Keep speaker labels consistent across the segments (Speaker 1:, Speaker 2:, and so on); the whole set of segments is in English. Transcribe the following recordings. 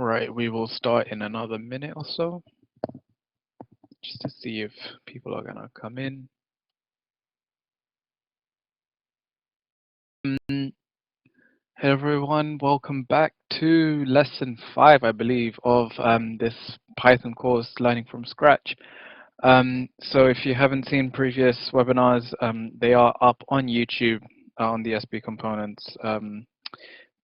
Speaker 1: Right, we will start in another minute or so, just to see if people are gonna come in. Mm, Hello everyone, welcome back to lesson 5, I believe, of this Python course, Learning from Scratch. So if you haven't seen previous webinars, they are up on YouTube on the SB Components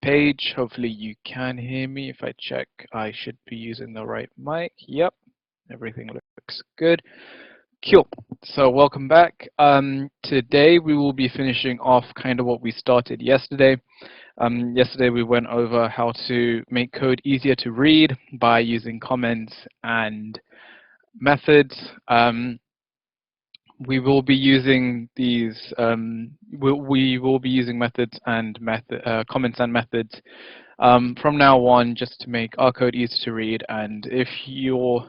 Speaker 1: page. Hopefully you can hear me. If I check, I should be using the right mic. Yep, everything looks good. Cool. So welcome back. Today we will be finishing off kind of what we started yesterday. Yesterday we went over how to make code easier to read by using comments and methods. We will be using these. We will be using methods and comments and methods from now on, just to make our code easier to read. And if you're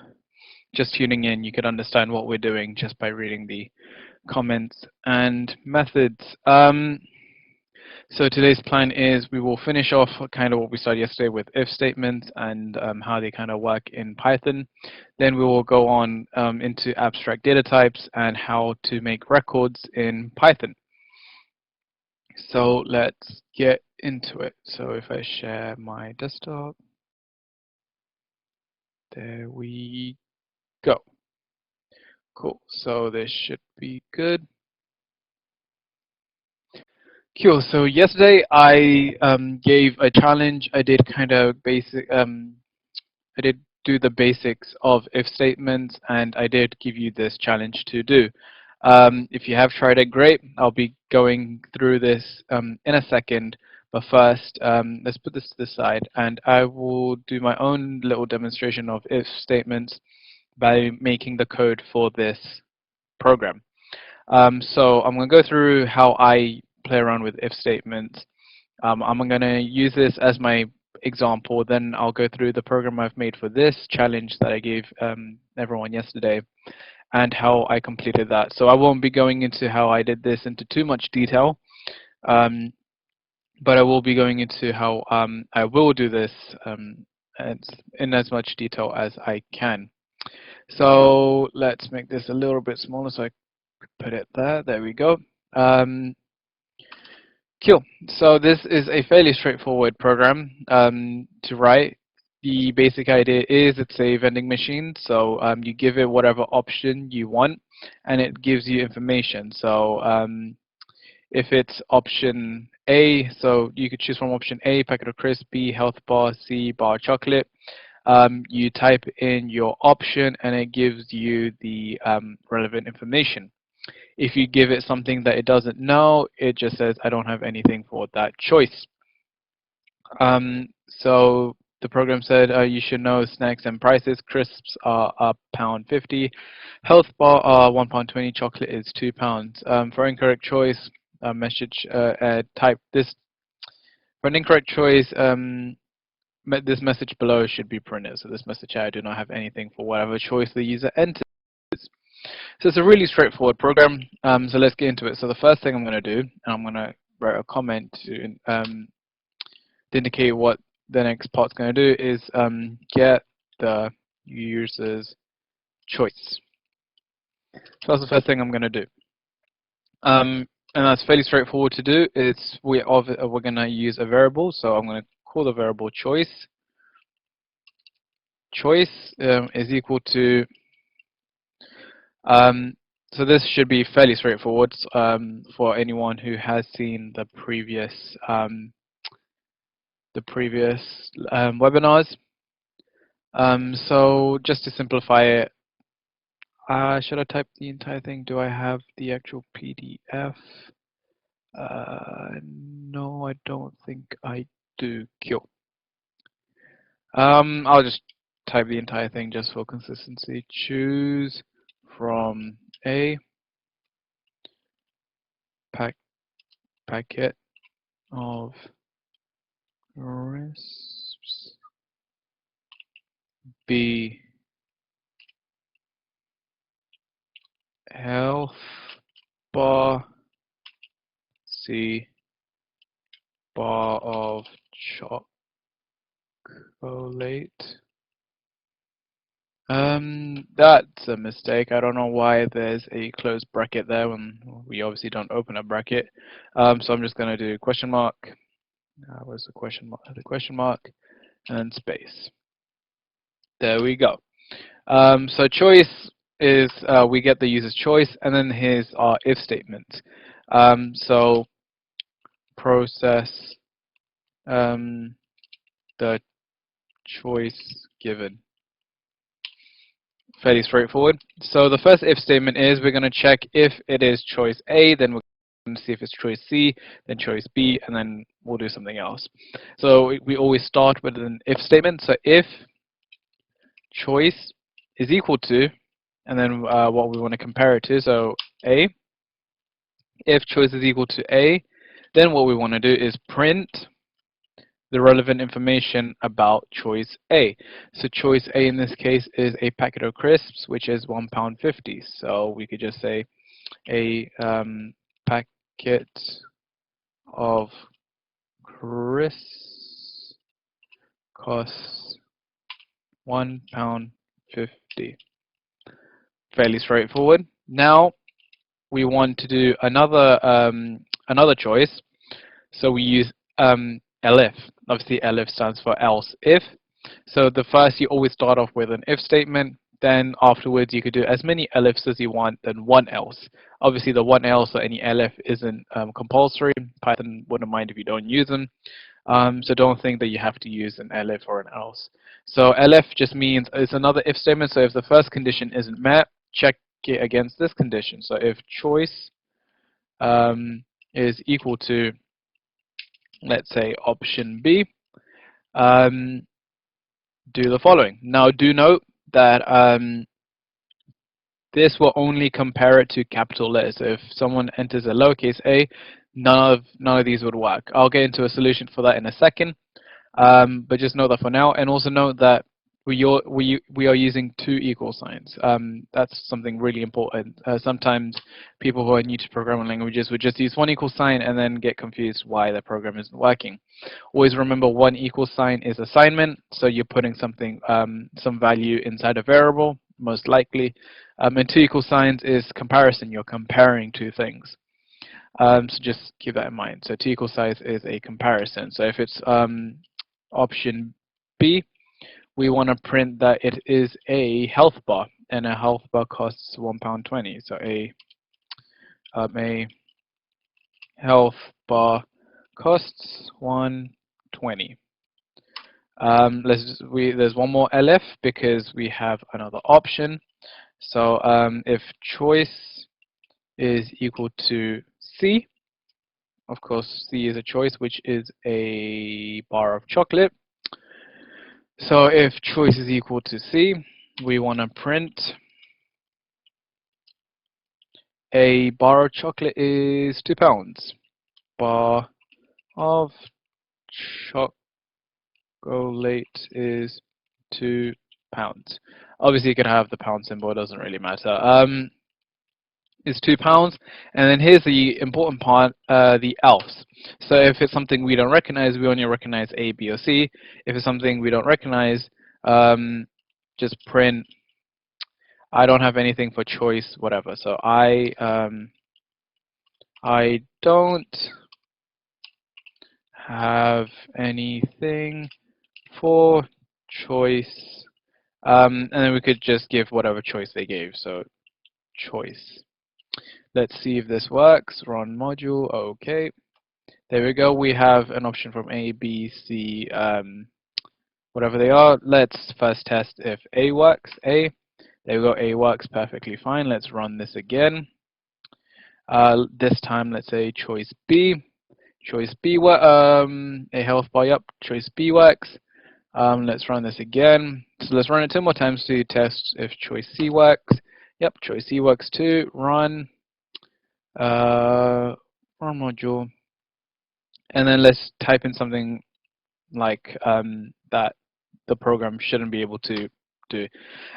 Speaker 1: just tuning in, you could understand what we're doing just by reading the comments and methods. So today's plan is we will finish off kind of what we started yesterday with if statements and how they kind of work in Python. Then we will go on into abstract data types and how to make records in Python. So let's get into it. So if I share my desktop, there we go. Cool. So this should be good. Cool. So yesterday I gave a challenge. I did kind of basic. I did do the basics of if statements, and I did give you this challenge to do. If you have tried it, great. I'll be going through this in a second. But first, let's put this to the side, and I will do my own little demonstration of if statements by making the code for this program. So I'm going to go through how I play around with if statements. I'm going to use this as my example, then I'll go through the program I've made for this challenge that I gave everyone yesterday and how I completed that. So I won't be going into how I did this into too much detail, but I will be going into how I will do this in as much detail as I can. So let's make this a little bit smaller so I put it there. There we go. Cool. So this is a fairly straightforward program to write. The basic idea is it's a vending machine. So you give it whatever option you want, and it gives you information. So if it's option A, so you could choose from option A, packet of crisps, B, health bar, C, bar chocolate. You type in your option, and it gives you the relevant information. If you give it something that it doesn't know, it just says, I don't have anything for that choice. So the program said you should know snacks and prices. Crisps are £1.50. Health bar are £1.20. Chocolate is £2. For incorrect choice, type this. For an incorrect choice, this message below should be printed. So this message, I do not have anything for whatever choice the user enters. So it's a really straightforward program. So let's get into it. So the first thing I'm going to do, and I'm going to write a comment to indicate what the next part's going to do, is get the user's choice. So that's the first thing I'm going to do. And that's fairly straightforward to do. We're going to use a variable. So I'm going to call the variable choice. Choice is equal to so this should be fairly straightforward for anyone who has seen the previous webinars. So just to simplify it, should I type the entire thing? Do I have the actual PDF? No, I don't think I do. Cool. I'll just type the entire thing just for consistency. Choose from a packet of crisps, B, health bar, C, bar of Chocolate. That's a mistake. I don't know why there's a closed bracket there when we obviously don't open a bracket. So I'm just going to do question mark. Where's the question mark? The question mark and space. There we go. So choice is we get the user's choice, and then here's our if statement. So process the choice given. Fairly straightforward. So the first if statement is we're going to check if it is choice A, then we're going to see if it's choice C, then choice B, and then we'll do something else. So we always start with an if statement. So if choice is equal to, and then what we want to compare it to, so A. If choice is equal to A, then what we want to do is print the relevant information about choice A. So choice A in this case is a packet of crisps, which is £1.50. So we could just say a packet of crisps costs £1.50. Fairly straightforward. Now we want to do another choice. So we use elif. Obviously, elif stands for else if. So the first, you always start off with an if statement. Then afterwards, you could do as many elifs as you want, then one else. Obviously, the one else or any elif isn't compulsory. Python wouldn't mind if you don't use them. So don't think that you have to use an elif or an else. So elif just means it's another if statement. So if the first condition isn't met, check it against this condition. So if choice is equal to, let's say, option B, do the following. Now do note that this will only compare it to capital letters. So if someone enters a lowercase a, none of these would work. I'll get into a solution for that in a second, but just note that for now, and also note that we are using two equal signs. That's something really important. Sometimes people who are new to programming languages would just use one equal sign and then get confused why the program isn't working. Always remember one equal sign is assignment, so you're putting something, some value inside a variable, most likely. And two equal signs is comparison. You're comparing two things. So just keep that in mind. So two equal signs is a comparison. So if it's option B, we want to print that it is a health bar, and a health bar costs £1.20. So a health bar costs £1.20. There's one more elif because we have another option. So if choice is equal to C, of course C is a choice, which is a bar of chocolate. So if choice is equal to C, we want to print a bar of chocolate is £2. Bar of chocolate is £2. Obviously, you could have the pound symbol; it doesn't really matter. Is £2, and then here's the important part: the else. So if it's something we don't recognize, we only recognize A, B, or C. If it's something we don't recognize, just print I don't have anything for choice, whatever. So I don't have anything for choice. And then we could just give whatever choice they gave. So choice. Let's see if this works. Run module. Okay. There we go. We have an option from A, B, C, whatever they are. Let's first test if A works. A. There we go. A works perfectly fine. Let's run this again. This time, let's say choice B. Choice B a health bar. Yep. Choice B works. Let's run this again. So let's run it 2 more times to test if choice C works. Yep. Choice C works too. Run. Run module. And then let's type in something like that the program shouldn't be able to do.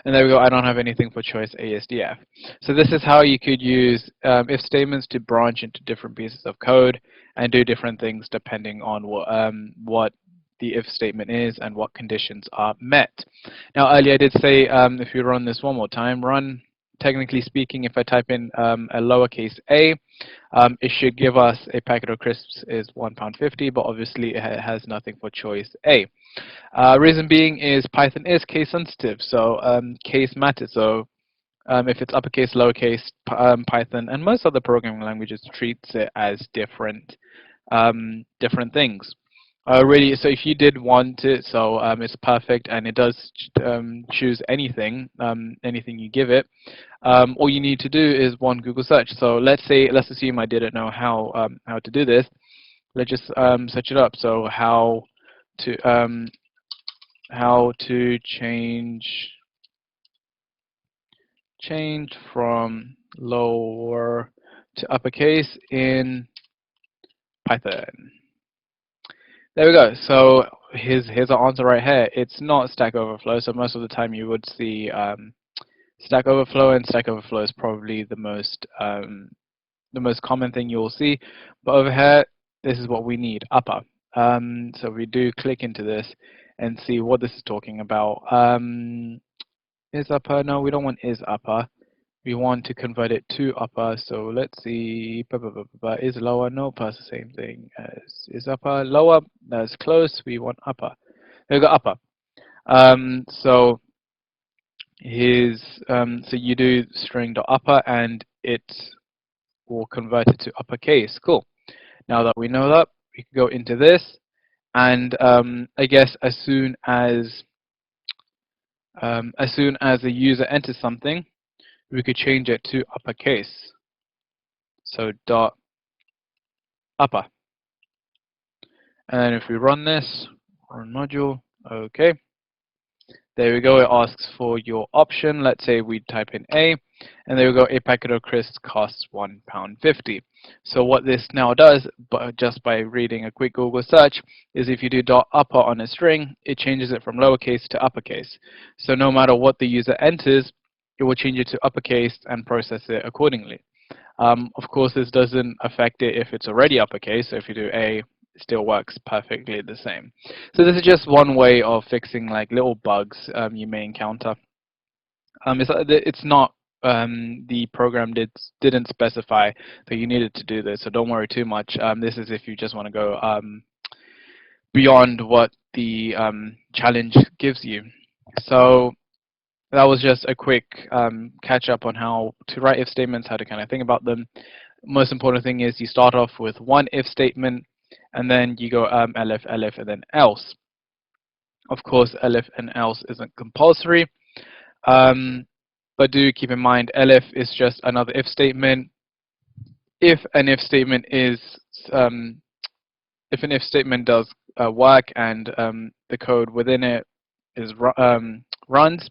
Speaker 1: And there we go. I don't have anything for choice ASDF. So this is how you could use if statements to branch into different pieces of code and do different things depending on what the if statement is and what conditions are met. Now earlier I did say if you run this one more time, run, technically speaking, if I type in a lowercase a, it should give us a packet of crisps is £1.50, but obviously it has nothing for choice A. Reason being is Python is case sensitive, so case matters. So if it's uppercase, lowercase, Python, and most other programming languages treats it as different things. Really, so if you did want it, so it's perfect, and it does choose anything, anything you give it. All you need to do is one Google search. So let's assume I didn't know how to do this. Let's just search it up. So how to change from lower to uppercase in Python. There we go. So here's our answer right here. It's not Stack Overflow. So most of the time you would see Stack Overflow, and Stack Overflow is probably the most common thing you'll see. But over here, this is what we need, upper. So we do click into this and see what this is talking about. Is upper? No, we don't want is upper. We want to convert it to upper. So let's see. Is lower? No, that's the same thing as is upper. Lower, that's close. We want upper. There we go, upper. So you do string.upper and it will convert it to uppercase. Cool. Now that we know that, we can go into this, and I guess as soon as the user enters something, we could change it to uppercase. So dot upper. And then if we run this, run module, okay. There we go, it asks for your option. Let's say we type in A, and there we go, a packet of crisps costs £1.50. So what this now does, but just by reading a quick Google search, is if you do dot upper on a string, it changes it from lowercase to uppercase. So no matter what the user enters, it will change it to uppercase and process it accordingly. Of course, this doesn't affect it if it's already uppercase. So if you do A, it still works perfectly the same. So this is just one way of fixing like little bugs you may encounter. It's not the program didn't specify that you needed to do this, so don't worry too much. This is if you just want to go beyond what the challenge gives you. So that was just a quick catch up on how to write if statements, how to kind of think about them. Most important thing is you start off with one if statement, and then you go elif, elif, and then else. Of course, elif and else isn't compulsory, but do keep in mind elif is just another if statement. If an if statement does work and the code within it is runs,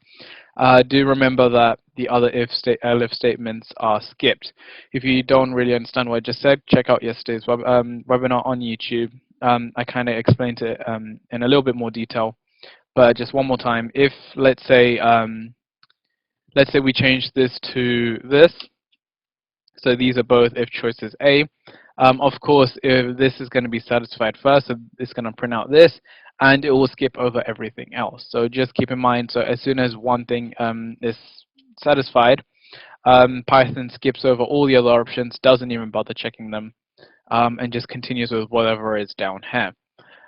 Speaker 1: do remember that the other elif statements are skipped. If you don't really understand what I just said, check out yesterday's webinar on YouTube. I kind of explained it in a little bit more detail, but just one more time. If let's say we change this to this, so these are both if choices A. Of course, if this is going to be satisfied first, so it's going to print out this, and it will skip over everything else. So just keep in mind, so as soon as one thing is satisfied, Python skips over all the other options, doesn't even bother checking them, and just continues with whatever is down here.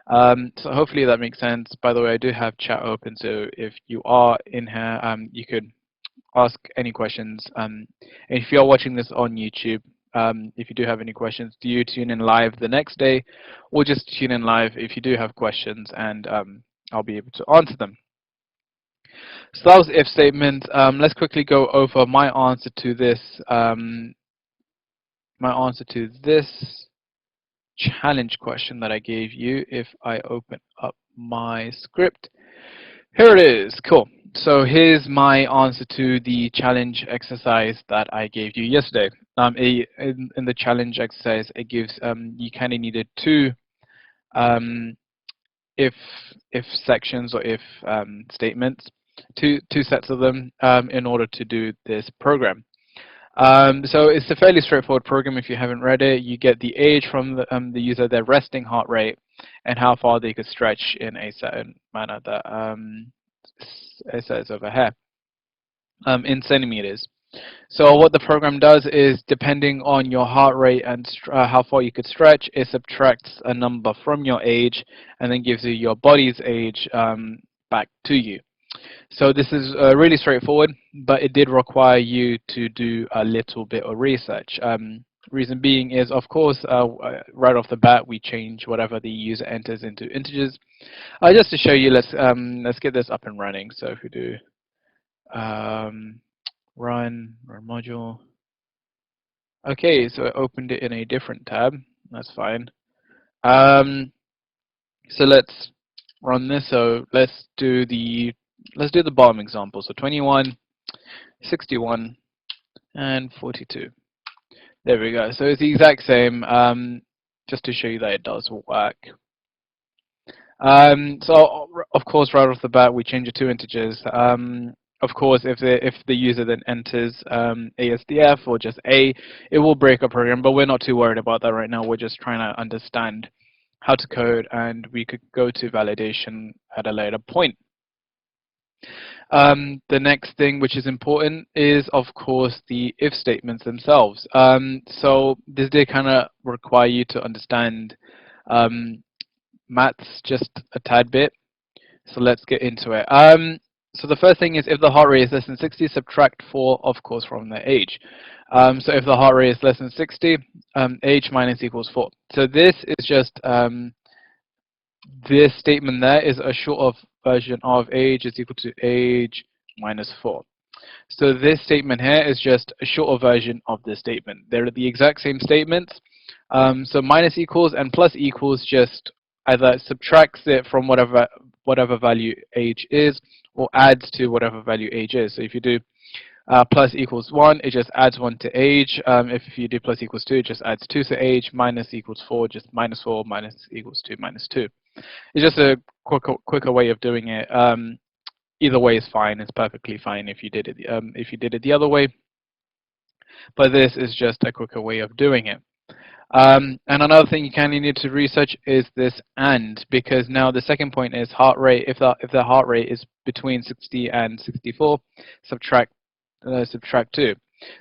Speaker 1: So hopefully that makes sense. By the way, I do have chat open, so if you are in here, you could ask any questions. And if you are watching this on YouTube, if you do have any questions, do you tune in live the next day, or just tune in live if you do have questions, and I'll be able to answer them. So that was if statement. Let's quickly go over my answer to this. Challenge question that I gave you. If I open up my script, here it is. Cool. So here's my answer to the challenge exercise that I gave you yesterday. In the challenge exercise, it gives you kind of needed two if sections or if statements, two sets of them in order to do this program. So it's a fairly straightforward program. If you haven't read it, you get the age from the user, their resting heart rate, and how far they could stretch in a certain manner that it says over here in centimeters. So what the program does is, depending on your heart rate and how far you could stretch, it subtracts a number from your age and then gives you your body's age back to you. So this is really straightforward, but it did require you to do a little bit of research. Reason being is, of course, right off the bat, we change whatever the user enters into integers. Just to show you, let's get this up and running. So if we do run module. Okay, so I opened it in a different tab. That's fine. So let's run this. So let's do the bottom example. So 21, 61, and 42. There we go. So it's the exact same, just to show you that it does work. So of course, right off the bat, we change it to integers. Of course, if the user then enters ASDF or just A, it will break our program, but we're not too worried about that right now. We're just trying to understand how to code, and we could go to validation at a later point. The next thing which is important is, of course, the if statements themselves. So this did kind of require you to understand maths just a tad bit. So let's get into it. So the first thing is, if the heart rate is less than 60, subtract 4, of course, from the age. So if the heart rate is less than 60, age minus equals 4. So this is just, this statement there is a short of version of age is equal to age minus 4. So this statement here is just a shorter version of this statement. They're the exact same statements. So minus equals and plus equals just either subtracts it from whatever value age is, or adds to whatever value age is. So if you do plus equals 1, it just adds 1 to age. If you do plus equals 2, it just adds 2 to age. Minus equals 4, just minus 4, minus equals 2, minus 2. It's just a quicker way of doing it. Either way is fine. It's perfectly fine if you did it the other way. But this is just a quicker way of doing it. And another thing you kind of need to research is this AND, because now the second point is heart rate. If the heart rate is between 60 and 64, subtract 2.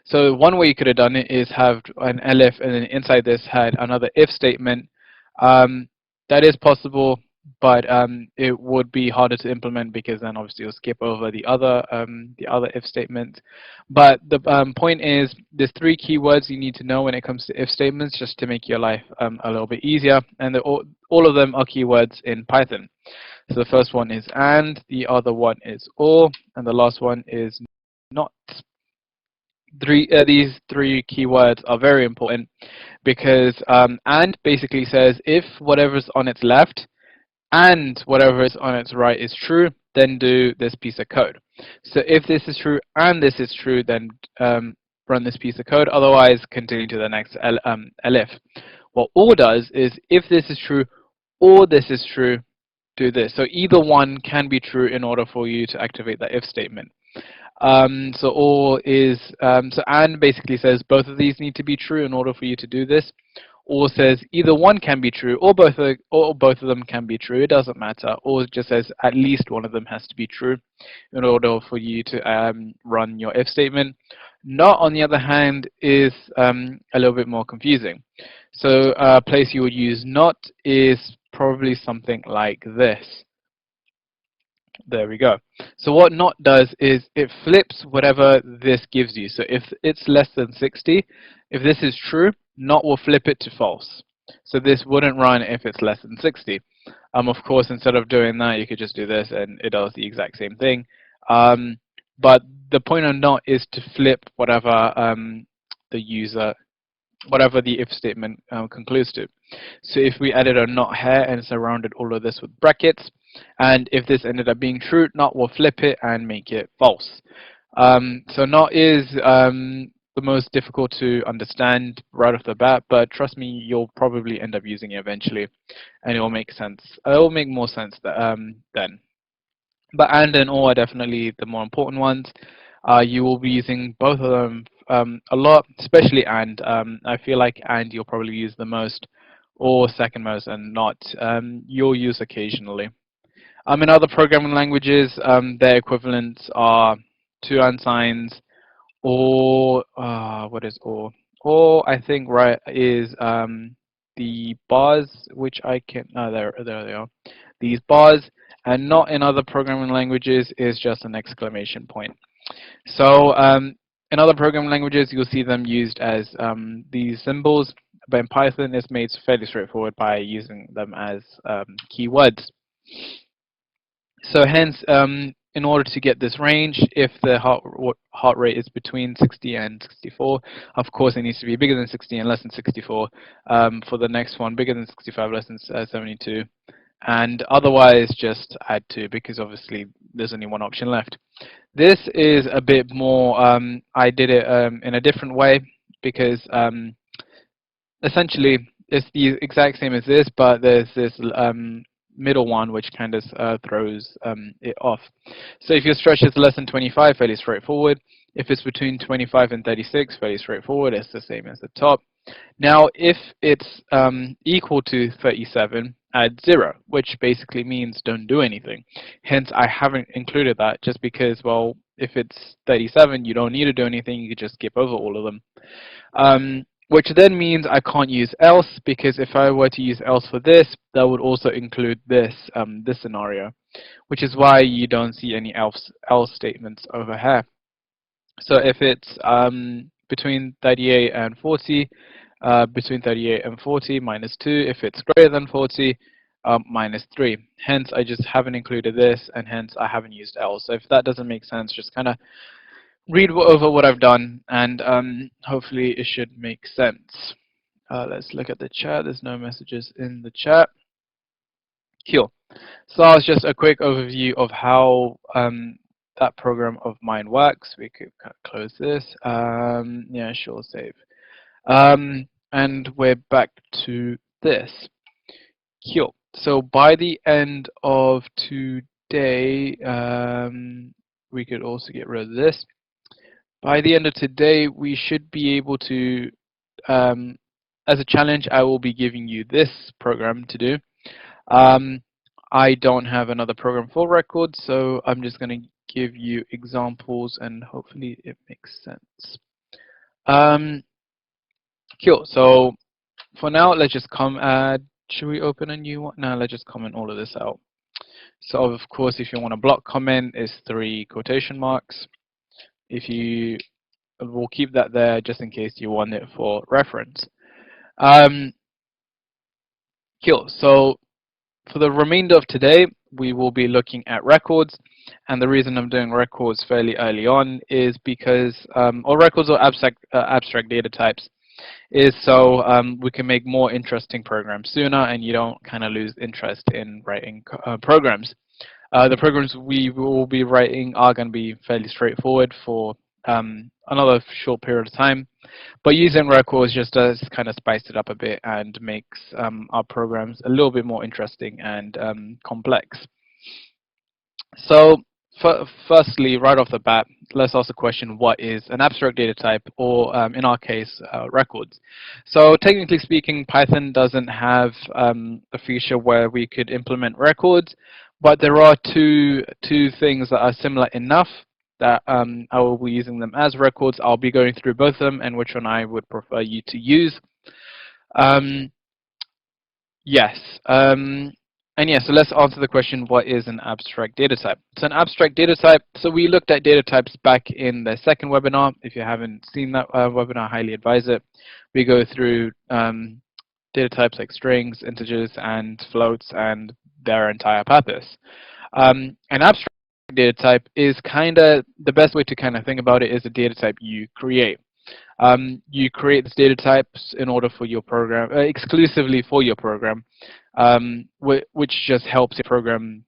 Speaker 1: So one way you could have done it is have an elif, and then inside this had another if statement. That is possible, but it would be harder to implement, because then obviously you'll skip over the other if statements. But the point is, there's 3 keywords you need to know when it comes to if statements, just to make your life a little bit easier, and all of them are keywords in Python. So the first one is AND, the other one is OR, and the last one is NOT. These 3 keywords are very important, because AND basically says if whatever's on its left and whatever is on its right is true, then do this piece of code. So if this is true and this is true, then run this piece of code. Otherwise, continue to the next elif. What OR does is, if this is true or this is true, do this. So either one can be true in order for you to activate that if statement. So OR is, so AND basically says both of these need to be true in order for you to do this. OR says either one can be true, or both of them can be true. It doesn't matter. OR just says at least one of them has to be true in order for you to run your if statement. NOT, on the other hand, is a little bit more confusing. So a place you would use NOT is probably something like this. There we go. So what NOT does is it flips whatever this gives you. So if it's less than 60, if this is true, NOT will flip it to false. So this wouldn't run if it's less than 60. Of course, instead of doing that, you could just do this, and it does the exact same thing. But the point of NOT is to flip whatever whatever the if statement concludes to. So if we added a NOT here and surrounded all of this with brackets, and if this ended up being true, NOT will flip it and make it false. So NOT is the most difficult to understand right off the bat, but trust me, you'll probably end up using it eventually, and it will make sense. It will make more sense then. But AND and OR are definitely the more important ones. you will be using both of them a lot, especially and. I feel like and you'll probably use the most, or second most, and not you'll use occasionally. In other programming languages, their equivalents are to and signs, or what is or? Or I think right is the bars, which I can. There they are. These bars, and not in other programming languages is just an exclamation point. So in other programming languages, you'll see them used as these symbols, but in Python, it's made fairly straightforward by using them as keywords. So hence, in order to get this range, if the heart rate is between 60 and 64, of course it needs to be bigger than 60 and less than 64. For the next one, bigger than 65, less than 72. And otherwise, just add 2, because obviously there's only one option left. This is a bit more, I did it in a different way, because essentially it's the exact same as this, but there's this middle one which kind of throws it off. So if your stretch is less than 25, fairly straightforward. If it's between 25 and 36, fairly straightforward. It's the same as the top. Now, if it's equal to 37, add 0, which basically means don't do anything. Hence, I haven't included that just because, well, if it's 37, you don't need to do anything. You could just skip over all of them. Which then means I can't use else, because if I were to use else for this, that would also include this this scenario, which is why you don't see any else statements over here. So if it's between 38 and 40, between 38 and 40, minus 2. If it's greater than 40, minus 3. Hence, I just haven't included this, and hence I haven't used else. So if that doesn't make sense, just kind of read over what I've done, and hopefully it should make sense. Let's look at the chat. There's no messages in the chat. Cool. So that was just a quick overview of how that program of mine works. We could close this. Yeah, sure, save. And we're back to this. Cool. So by the end of today, we could also get rid of this. By the end of today, we should be able to, as a challenge, I will be giving you this program to do. I don't have another program for records, so I'm just going to give you examples, and hopefully it makes sense. Cool. So for now, let's just add. Should we open a new one? No, let's just comment all of this out. So of course, if you want a block comment, it's 3 quotation marks. If you will keep that there just in case you want it for reference. Cool. So for the remainder of today, we will be looking at records. And the reason I'm doing records fairly early on is because, or records or abstract data types, is so we can make more interesting programs sooner, and you don't kind of lose interest in writing programs. The programs we will be writing are going to be fairly straightforward for another short period of time, but using records just does kind of spice it up a bit and makes our programs a little bit more interesting and complex. So firstly, right off the bat, let's ask the question, what is an abstract data type, or in our case, records? So technically speaking, Python doesn't have a feature where we could implement records, but there are two things that are similar enough that I will be using them as records. I'll be going through both of them and which one I would prefer you to use. Yes. And yeah, so let's answer the question, what is an abstract data type? So an abstract data type, so we looked at data types back in the second webinar. If you haven't seen that webinar, I highly advise it. We go through data types like strings, integers, and floats, and their entire purpose. An abstract data type is kind of, the best way to kind of think about it is a data type you create. You create this data types in order for your program, exclusively for your program, which just helps your program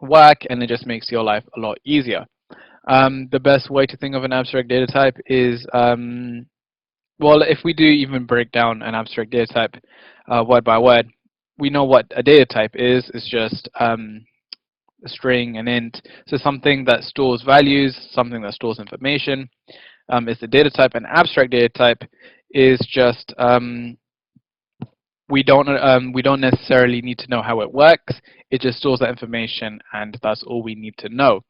Speaker 1: work, and it just makes your life a lot easier. The best way to think of an abstract data type is, well, if we do even break down an abstract data type word by word, we know what a data type is. It's just a string, an int. So something that stores values, something that stores information is the data type. An abstract data type is just we don't necessarily need to know how it works. It just stores that information, and that's all we need to know.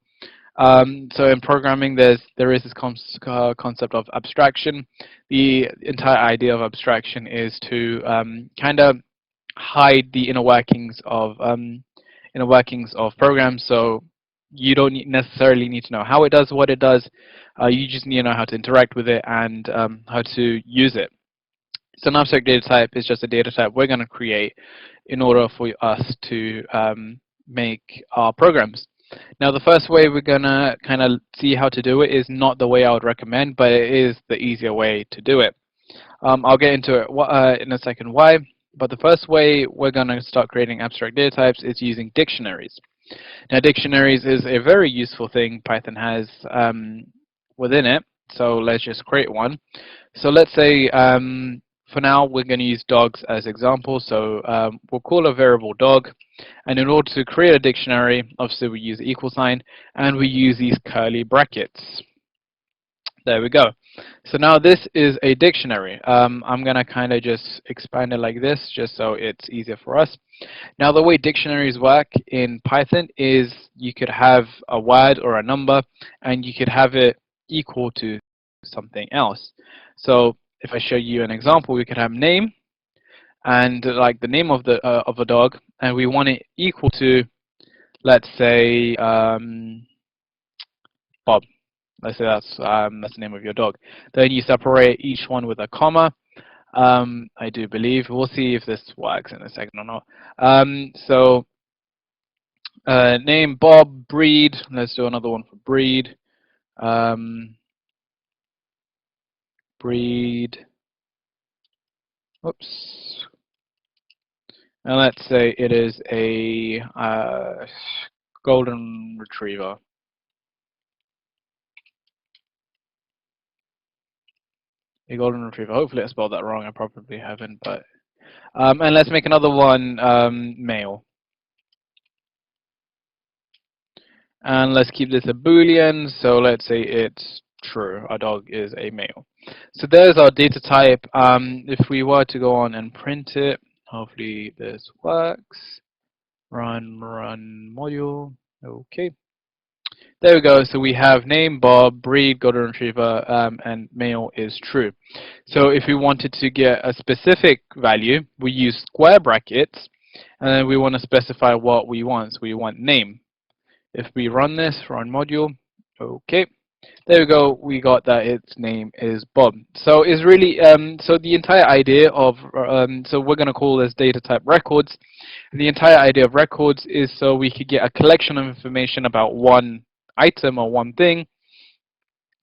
Speaker 1: So in programming, there is this concept of abstraction. The entire idea of abstraction is to kind of hide the inner workings of programs. So you don't necessarily need to know how it does what it does. You just need to know how to interact with it and how to use it. So an abstract data type is just a data type we're going to create in order for us to make our programs. Now, the first way we're going to kind of see how to do it is not the way I would recommend, but it is the easier way to do it. I'll get into it in a second why, but the first way we're going to start creating abstract data types is using dictionaries. Now, dictionaries is a very useful thing Python has within it, so let's just create one. So let's say for now we're going to use dogs as example, so we'll call a variable dog, and in order to create a dictionary, obviously we use equal sign, and we use these curly brackets. There we go. So now this is a dictionary. I'm going to kind of just expand it like this, just so it's easier for us. Now, the way dictionaries work in Python is you could have a word or a number, and you could have it equal to something else. So if I show you an example, we could have name and like the name of a dog, and we want it equal to, let's say, Bob. Let's say that's the name of your dog. Then you separate each one with a comma. I do believe. We'll see if this works in a second or not. So name Bob, breed. Let's do another one for breed. Breed. Oops. And let's say it is a golden retriever. A golden retriever. Hopefully I spelled that wrong. I probably haven't, but and let's make another one male. And let's keep this a Boolean. So let's say it's true. Our dog is a male. So there's our data type. If we were to go on and print it, hopefully this works. Run module. Okay. There we go. So we have name, Bob, breed, golden retriever, and male is true. So if we wanted to get a specific value, we use square brackets, and then we want to specify what we want. So we want name. If we run this, run module, okay. There we go. We got that its name is Bob. So it's really so the entire idea of so we're going to call this data type records. And the entire idea of records is so we could get a collection of information about one item or one thing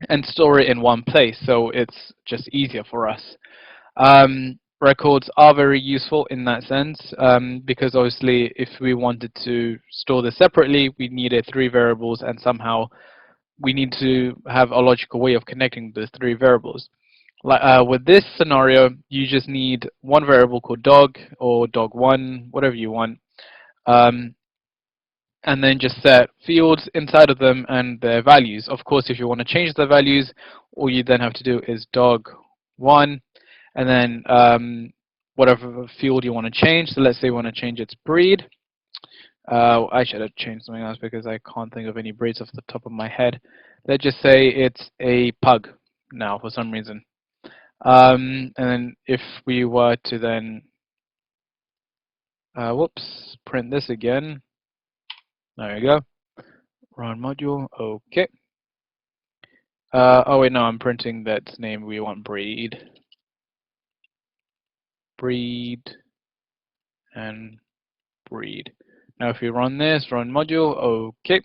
Speaker 1: and store it in one place. So it's just easier for us. Records are very useful in that sense because obviously if we wanted to store this separately, we needed 3 variables, and somehow we need to have a logical way of connecting those 3 variables. With this scenario, you just need one variable called dog or dog1, whatever you want, and then just set fields inside of them and their values. Of course, if you want to change the values, all you then have to do is dog1, and then whatever field you want to change. So let's say we want to change its breed. I should have changed something else because I can't think of any breeds off the top of my head. Let's just say it's a pug now for some reason. And then if we were to then, print this again. There you go. Run module. Okay. Oh wait, no, I'm printing that name. We want breed. Breed and breed. Now if we run this, run module, okay.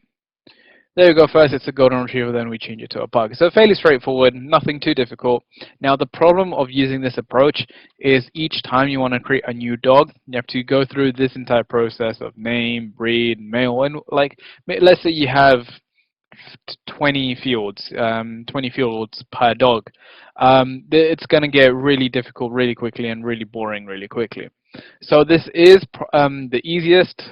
Speaker 1: There we go. First it's a golden retriever, then we change it to a pug. So fairly straightforward, nothing too difficult. Now the problem of using this approach is each time you want to create a new dog, you have to go through this entire process of name, breed, male, and like let's say you have 20 fields per dog. It's going to get really difficult really quickly and really boring really quickly. So this is the easiest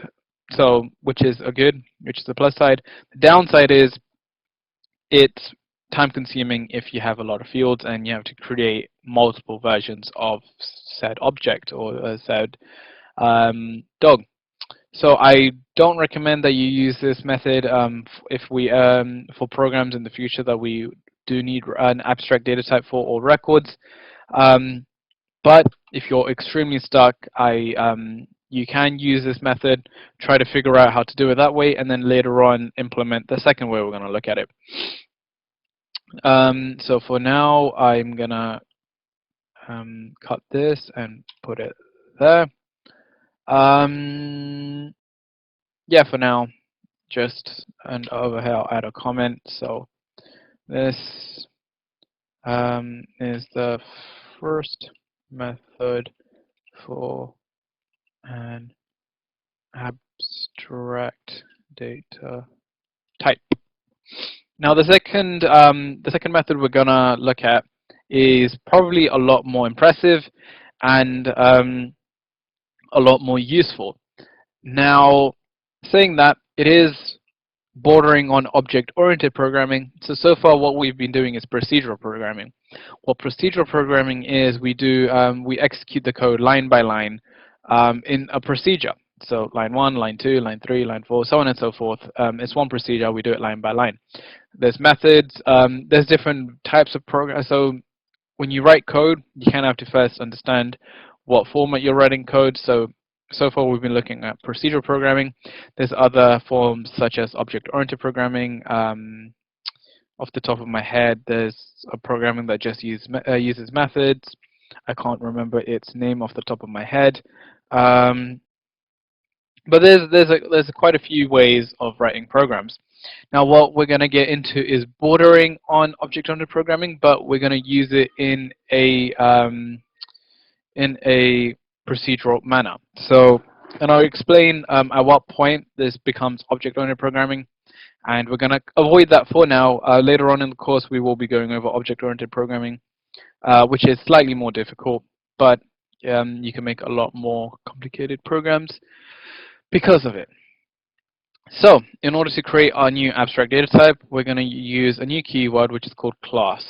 Speaker 1: So which is the plus side. The downside is it's time consuming if you have a lot of fields and you have to create multiple versions of said object or said dog. So I don't recommend that you use this method if we for programs in the future that we do need an abstract data type for or records. But if you're extremely stuck, you can use this method, try to figure out how to do it that way, and then later on implement the second way we're going to look at it. So for now, I'm going to cut this and put it there. Yeah, for now, and over here I'll add a comment. So this is the first method for an abstract data type. Now the second method we're gonna look at is probably a lot more impressive and a lot more useful. Now, saying that, it is bordering on object-oriented programming. So far what we've been doing is procedural programming. What procedural programming is, we execute the code line by line in a procedure. So line 1, line 2, line 3, line 4, so on and so forth. It's one procedure, we do it line by line. There's methods, there's different types of programs. So when you write code, you kind of have to first understand what format you're writing code. So far we've been looking at procedural programming. There's other forms such as object-oriented programming. Off the top of my head, there's a programming that just uses methods. I can't remember its name off the top of my head. But there's quite a few ways of writing programs. Now what we're going to get into is bordering on object-oriented programming, but we're going to use it in a procedural manner. So, and I'll explain at what point this becomes object-oriented programming, and we're going to avoid that for now. Later on in the course, we will be going over object-oriented programming, which is slightly more difficult, but you can make a lot more complicated programs because of it. So, in order to create our new abstract data type, we're going to use a new keyword which is called class.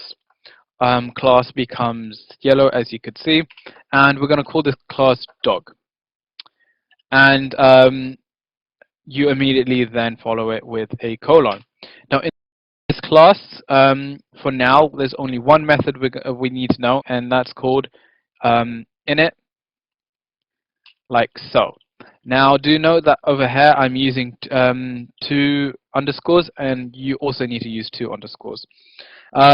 Speaker 1: Class becomes yellow, as you could see, and we're going to call this class dog. And you immediately then follow it with a colon. Now, in this class, for now, there's only one method we need to know, and that's called init, like so. Now, do note that over here I'm using 2 underscores, and you also need to use 2 underscores.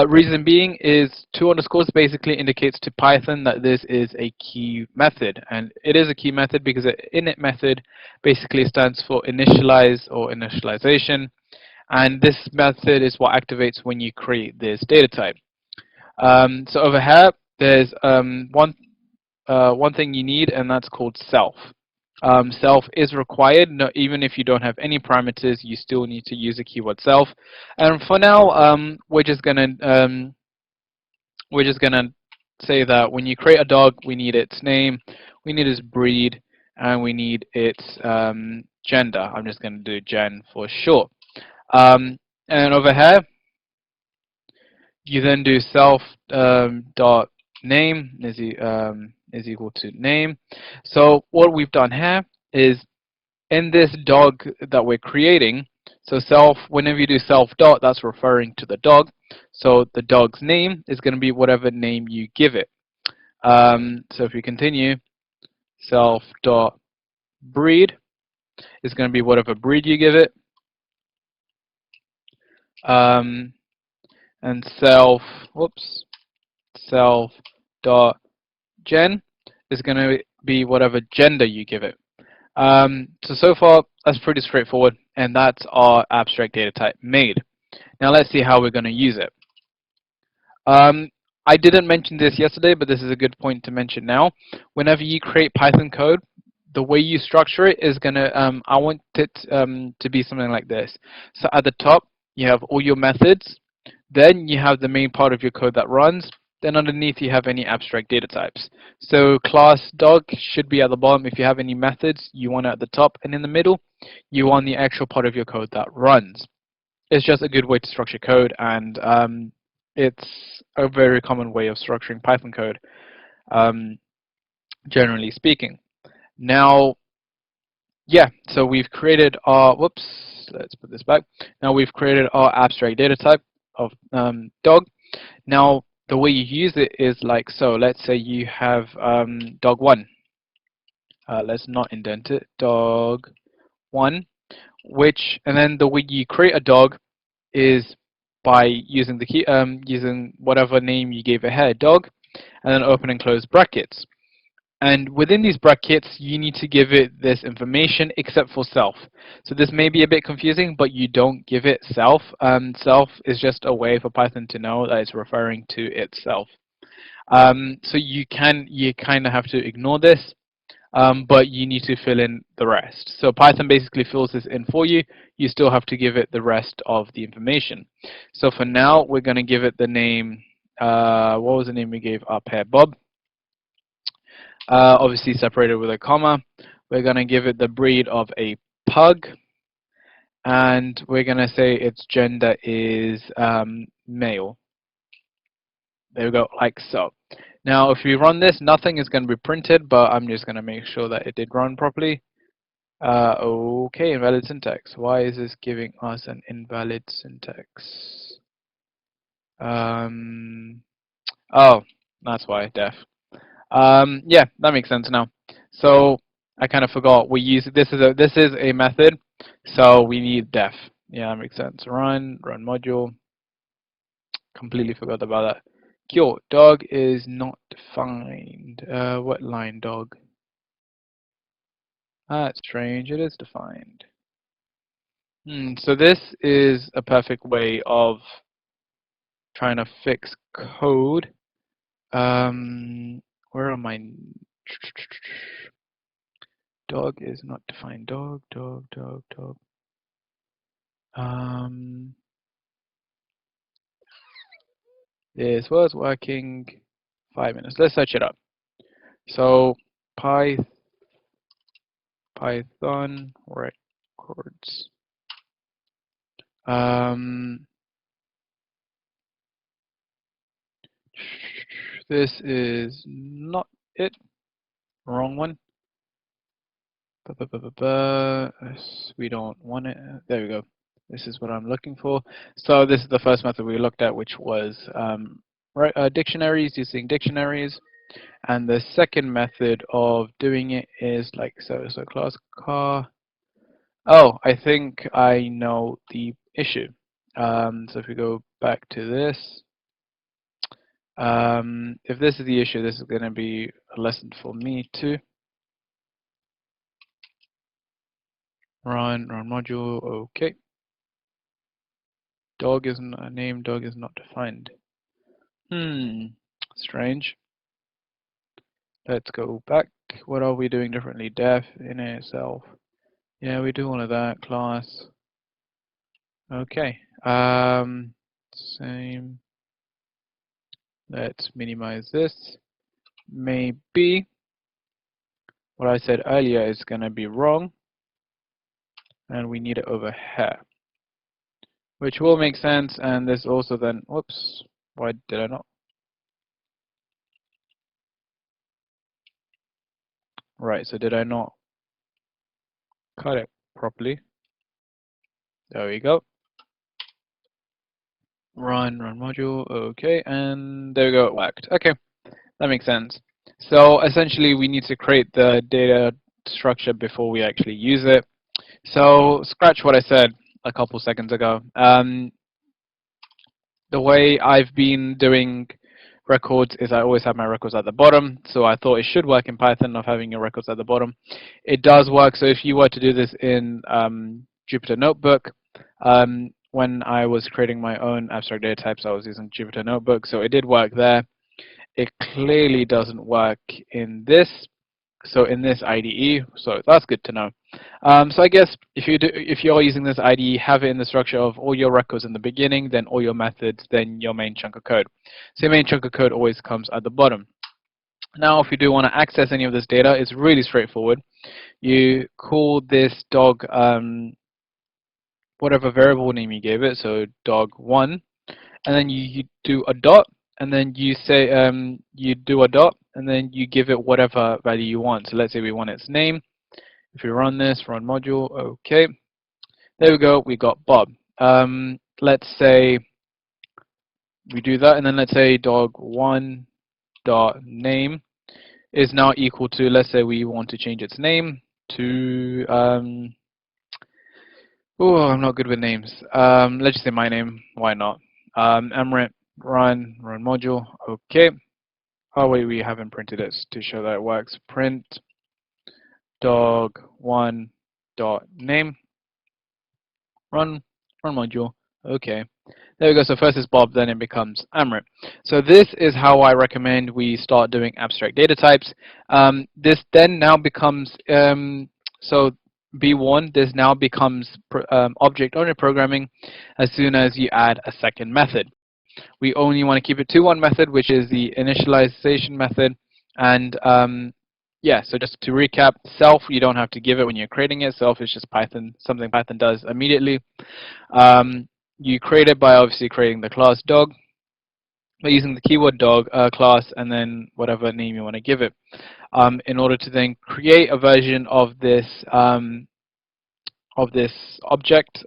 Speaker 1: Reason being is 2 underscores basically indicates to Python that this is a key method, and it is a key method because the init method basically stands for initialize or initialization, and this method is what activates when you create this data type. So over here there's one thing you need, and that's called self. Self is required. No, even if you don't have any parameters, you still need to use the keyword self. And for now, we're just gonna say that when you create a dog, we need its name, we need its breed, and we need its gender. I'm just gonna do gen for short. And over here, you then do self dot name is equal to name. So what we've done here is in this dog that we're creating, so self, whenever you do self dot, that's referring to the dog. So the dog's name is going to be whatever name you give it. So if you continue, self dot breed is going to be whatever breed you give it. And self dot gen is going to be whatever gender you give it. So far, that's pretty straightforward, and that's our abstract data type made. Now let's see how we're going to use it. I didn't mention this yesterday, but this is a good point to mention now. Whenever you create Python code, the way you structure it is going to, I want it to be something like this. So at the top, you have all your methods. Then you have the main part of your code that runs. Then underneath you have any abstract data types. So class dog should be at the bottom. If you have any methods, you want it at the top, and in the middle, you want the actual part of your code that runs. It's just a good way to structure code, and it's a very common way of structuring Python code, generally speaking. Now, yeah, so we've created our, whoops, let's put this back. Now we've created our abstract data type of dog. Now, the way you use it is like so. Let's say you have dog1. Let's not indent it. Dog1, and then the way you create a dog is by using the key, using whatever name you gave it here, dog, and then open and close brackets. And within these brackets, you need to give it this information except for self. So this may be a bit confusing, but you don't give it self. Self is just a way for Python to know that it's referring to itself. So you kind of have to ignore this, but you need to fill in the rest. So Python basically fills this in for you. You still have to give it the rest of the information. So for now, we're going to give it the name, what was the name we gave up here? Bob. Obviously separated with a comma. We're going to give it the breed of a pug, and we're going to say its gender is male. There we go, like so. Now, if we run this, nothing is going to be printed, but I'm just going to make sure that it did run properly. Okay, invalid syntax. Why is this giving us an invalid syntax? Oh, that's why, def. Yeah, that makes sense now. So I kind of forgot we use this is a method, so we need def. Yeah, that makes sense. Run module. Completely forgot about that. Cure dog is not defined. What line dog? That's strange. It is defined. So this is a perfect way of trying to fix code. Where am I? Dog is not defined. Dog. This was working 5 minutes. Let's search it up. So Python records. This is not it. Wrong one. We don't want it. There we go. This is what I'm looking for. So this is the first method we looked at, which was dictionaries, using dictionaries. And the second method of doing it is like so. So class car. Oh, I think I know the issue. So if we go back to this, if this is the issue, this is going to be a lesson for me too. Run module. Okay. Dog isn't a name. Dog is not defined. Strange. Let's go back. What are we doing differently? Def in itself. Yeah, we do all of that. Class. Okay. Same. Let's minimize this. Maybe what I said earlier is going to be wrong, and we need it over here, which will make sense. And this also then, whoops, why did I not? Right, so did I not cut it properly? There we go. Run module. Okay, and there we go. It worked. Okay, that makes sense. So essentially, we need to create the data structure before we actually use it. So scratch what I said a couple seconds ago. The way I've been doing records is I always have my records at the bottom. So I thought it should work in Python of having your records at the bottom. It does work. So if you were to do this in Jupyter Notebook, when I was creating my own abstract data types, I was using Jupyter Notebook. So it did work there. It clearly doesn't work in this. So in this IDE, so that's good to know. So I guess if you're using this IDE, have it in the structure of all your records in the beginning, then all your methods, then your main chunk of code. So your main chunk of code always comes at the bottom. Now, if you do want to access any of this data, it's really straightforward. You call this dog whatever variable name you gave it, so dog1, and then you do a dot, and then you say you do a dot, and then you give it whatever value you want. So let's say we want its name. If we run this, run module, okay. There we go, we got Bob. Let's say we do that, and then let's say dog1 dot name is now equal to, let's say we want to change its name to, oh, I'm not good with names. Let's just say my name, why not? Emrit, run module, okay. Oh wait, we haven't printed it to show that it works. Print dog1 dot name, run module, okay. There we go, so first is Bob, then it becomes Amrit. So this is how I recommend we start doing abstract data types. This then now becomes, so B1, this now becomes object-oriented programming as soon as you add a second method. We only want to keep it to one method, which is the initialization method. And yeah, so just to recap, self, you don't have to give it when you're creating it. Self is just Python, something Python does immediately. You create it by obviously creating the class dog, by using the keyword dog class, and then whatever name you want to give it, in order to then create a version of this object.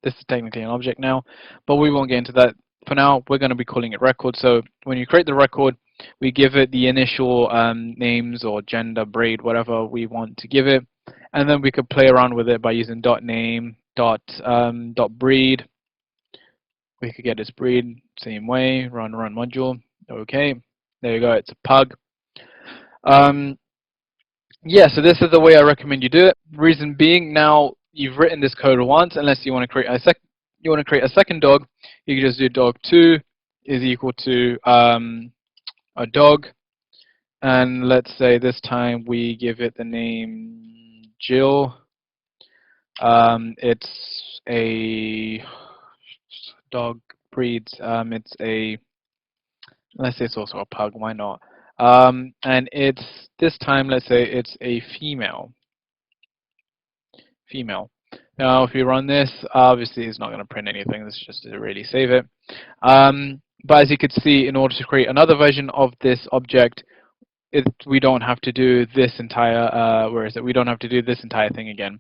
Speaker 1: This is technically an object now, but we won't get into that. For now, we're going to be calling it record. So when you create the record, we give it the initial names or gender, breed, whatever we want to give it, and then we could play around with it by using dot name, dot breed. We could get its breed same way. Run module. Okay, there you go. It's a pug. Yeah, so this is the way I recommend you do it. Reason being, now you've written this code once, unless you want to create a second dog, you can just do dog2 is equal to a dog, and let's say this time we give it the name Jill. It's a dog breeds. It's a, let's say it's also a pug. Why not? And it's this time. Let's say it's a female. Now, if you run this, obviously it's not going to print anything. This is just to really save it. But as you could see, in order to create another version of this object, we don't have to do this entire. Where is it? We don't have to do this entire thing again.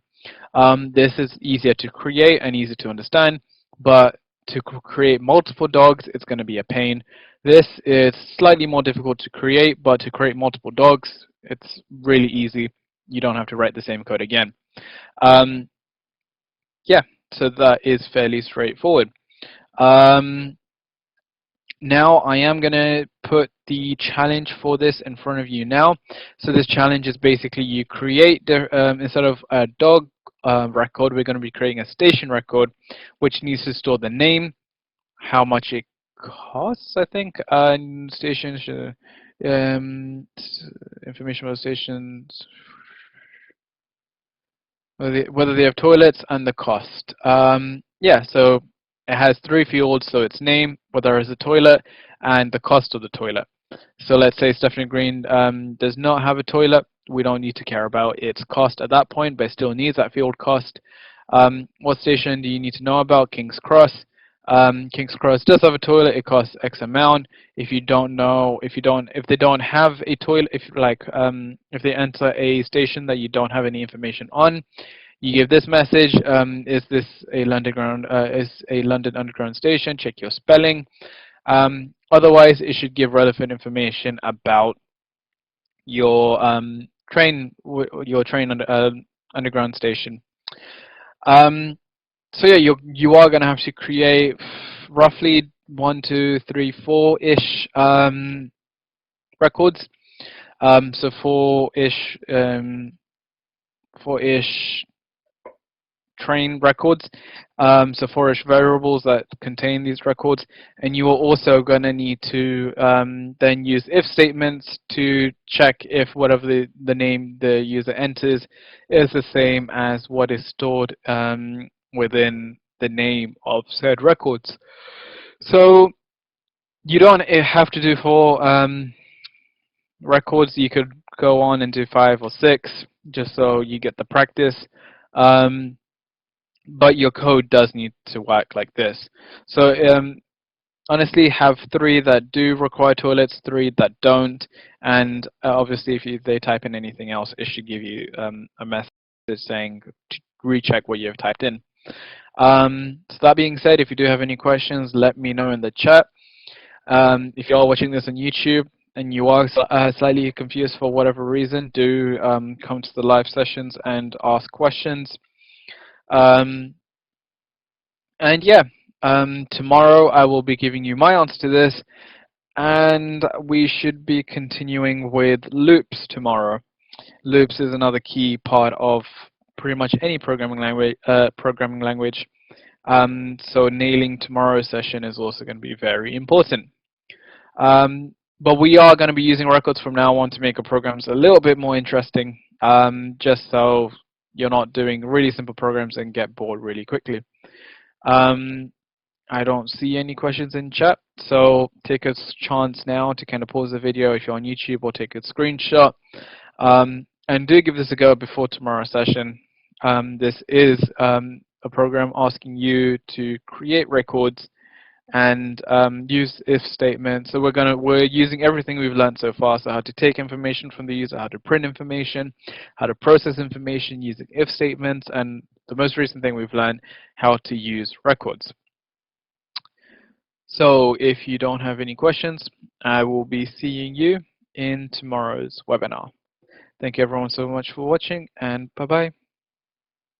Speaker 1: This is easier to create and easier to understand, but to create multiple dogs, it's going to be a pain. This is slightly more difficult to create, but to create multiple dogs, it's really easy. You don't have to write the same code again. Yeah, so that is fairly straightforward. Now I am going to put the challenge for this in front of you now. So this challenge is basically you create, instead of a dog record, we're going to be creating a station record, which needs to store the name, how much it costs, I think, stations, information about stations, whether they have toilets, and the cost. Yeah, so it has 3 fields, so its name, whether it's a toilet, and the cost of the toilet. So let's say Stephanie Green does not have a toilet. We don't need to care about its cost at that point, but it still needs that field cost. What station do you need to know about? King's Cross. King's Cross does have a toilet. It costs X amount. If they don't have a toilet, if they enter a station that you don't have any information on, you give this message: is this a London Underground station? Check your spelling. Otherwise, it should give relevant information about your underground station. So yeah, you are going to have to create roughly 1, 2, 3, 4-ish records. So 4-ish train records, so for each variables that contain these records, and you are also going to need to then use if statements to check if whatever the name the user enters is the same as what is stored within the name of said records. So you don't have to do 4 records. You could go on and do 5 or 6 just so you get the practice. But your code does need to work like this. So honestly, have 3 that do require toilets, 3 that don't, and obviously if they type in anything else, it should give you a message saying to recheck what you've typed in. So that being said, if you do have any questions, let me know in the chat. If you are watching this on YouTube and you are slightly confused for whatever reason, do come to the live sessions and ask questions. And yeah, tomorrow I will be giving you my answer to this, and we should be continuing with loops tomorrow. Loops is another key part of pretty much any programming language. So nailing tomorrow's session is also going to be very important. But we are going to be using records from now on to make our programs a little bit more interesting, just so you're not doing really simple programs and get bored really quickly. I don't see any questions in chat, so take a chance now to kind of pause the video if you're on YouTube, or take a screenshot. And do give this a go before tomorrow's session. This is a program asking you to create records and use if statements. So we're using everything we've learned so far. So how to take information from the user, how to print information, how to process information using if statements, and the most recent thing we've learned, how to use records. So if you don't have any questions, I will be seeing you in tomorrow's webinar. Thank you everyone so much for watching, and bye-bye.